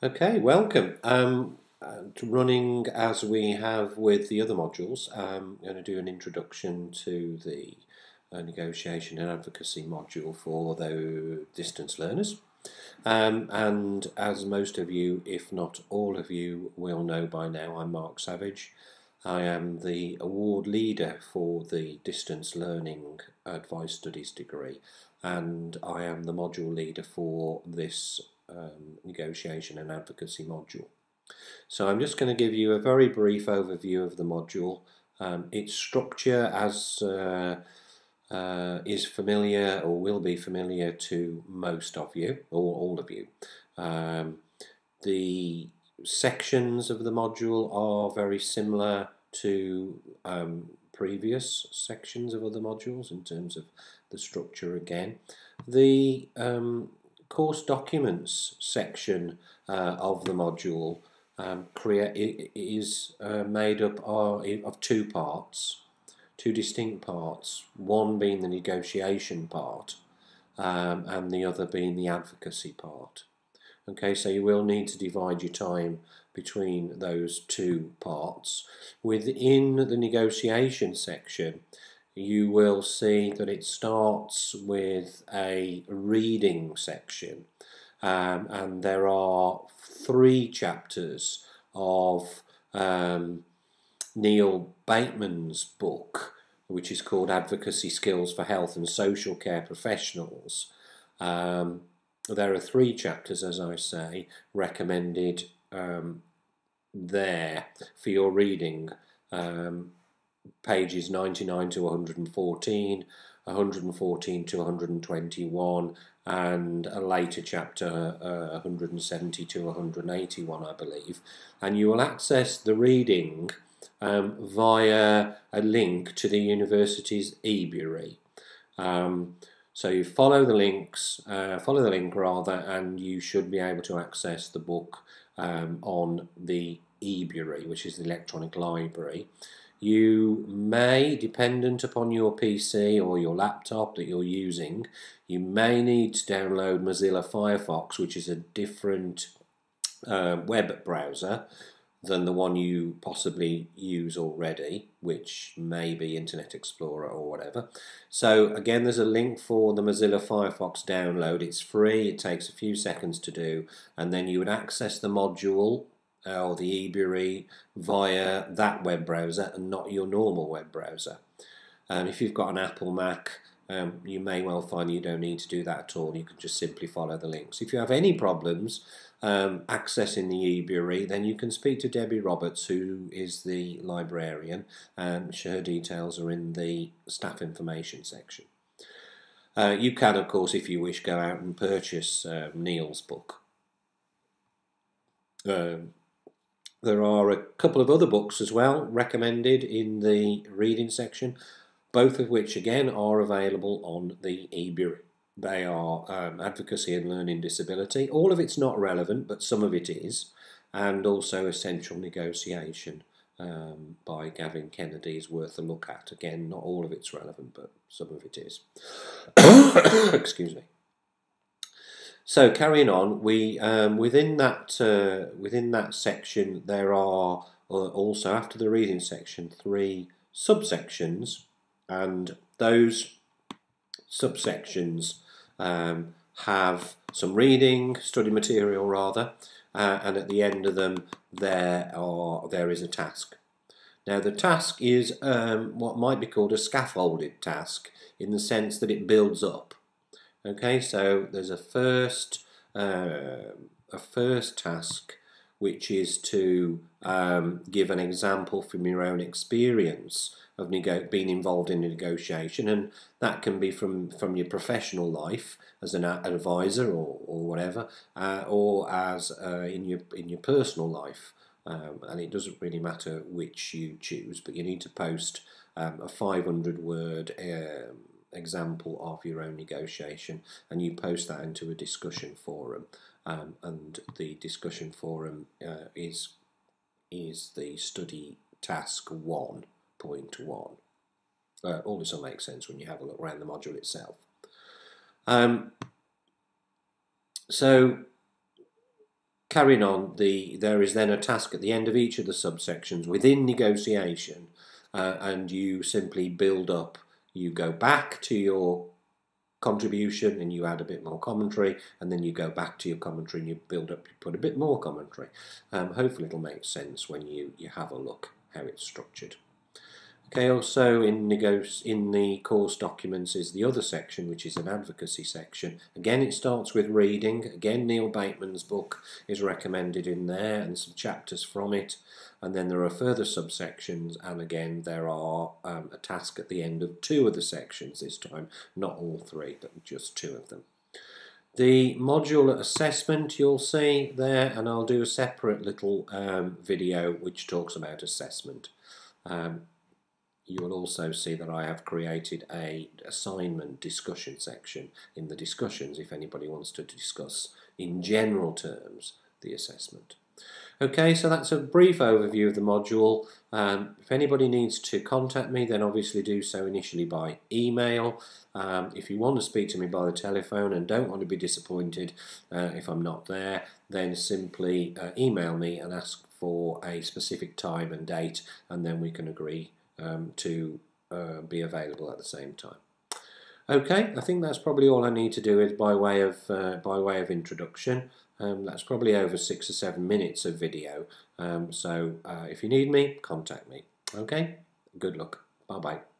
Okay, welcome. Running as we have with the other modules, I'm going to do an introduction to the negotiation and advocacy module for the distance learners. And as most of you, if not all of you, will know by now, I'm Mark Savage. I am the award leader for the distance learning advice studies degree, and I am the module leader for this negotiation and advocacy module. So I'm just going to give you a very brief overview of the module. Its structure as is familiar or will be familiar to most of you, or all of you. The sections of the module are very similar to previous sections of other modules in terms of the structure again. The course documents section of the module is made up of two parts, two distinct parts, one being the negotiation part and the other being the advocacy part. Okay, so you will need to divide your time between those two parts. Within the negotiation section, you will see that it starts with a reading section, and there are 3 chapters of Neil Bateman's book, which is called Advocacy Skills for Health and Social Care Professionals. There are 3 chapters, as I say, recommended there for your reading. Pages 99 to 114, 114 to 121, and a later chapter 170 to 181, I believe. And you will access the reading via a link to the university's eBury. So you follow the links, and you should be able to access the book on the eBury, which is the electronic library. You may, dependent upon your PC or your laptop that you're using, you may need to download Mozilla Firefox, which is a different web browser than the one you possibly use already, which may be Internet Explorer or whatever. So again, there's a link for the Mozilla Firefox download. It's free, it takes a few seconds to do, and then you would access the module or the eBury via that web browser and not your normal web browser. If you've got an Apple Mac, you may well find you don't need to do that at all. You can just simply follow the links. If you have any problems accessing the eBury, then you can speak to Debbie Roberts, who is the librarian, and her details are in the staff information section. You can, of course, if you wish, go out and purchase Neil's book. There are a couple of other books as well recommended in the reading section, both of which again are available on the eBury. They are Advocacy and Learning Disability. All of it's not relevant, but some of it is, and also Essential Negotiation by Gavin Kennedy is worth a look at. Again, not all of it's relevant, but some of it is. Excuse me. So carrying on, we within that section there are also, after the reading section, 3 subsections, and those subsections have some reading, study material rather, and at the end of them there is a task. Now the task is what might be called a scaffolded task, in the sense that it builds up. Okay, so there's a first task, which is to give an example from your own experience of being involved in a negotiation, and that can be from your professional life as an advisor or whatever, or as in your personal life, and it doesn't really matter which you choose, but you need to post a 500-word example of your own negotiation, and you post that into a discussion forum, and the discussion forum is the study task 1.1. All this will make sense when you have a look around the module itself. So carrying on, there is then a task at the end of each of the subsections within negotiation, and you simply build up. You go back to your contribution and you add a bit more commentary, and then you go back to your commentary and you build up, you put a bit more commentary. Hopefully it'll make sense when you have a look how it's structured. Okay, also in the course documents is the other section, which is an advocacy section. Again, it starts with reading. Again, Neil Bateman's book is recommended in there and some chapters from it. And then there are further subsections, and again there are a task at the end of 2 of the sections this time, not all 3, but just 2 of them. The module assessment you'll see there, and I'll do a separate little video which talks about assessment. You will also see that I have created a assignment discussion section in the discussions if anybody wants to discuss in general terms the assessment. Okay, so that's a brief overview of the module. If anybody needs to contact me, then obviously do so initially by email. If you want to speak to me by the telephone and don't want to be disappointed if I'm not there, then simply email me and ask for a specific time and date, and then we can agree to be available at the same time. Okay, I think that's probably all I need to do is by way of introduction. That's probably over 6 or 7 minutes of video. So if you need me, contact me. Okay, good luck. Bye bye.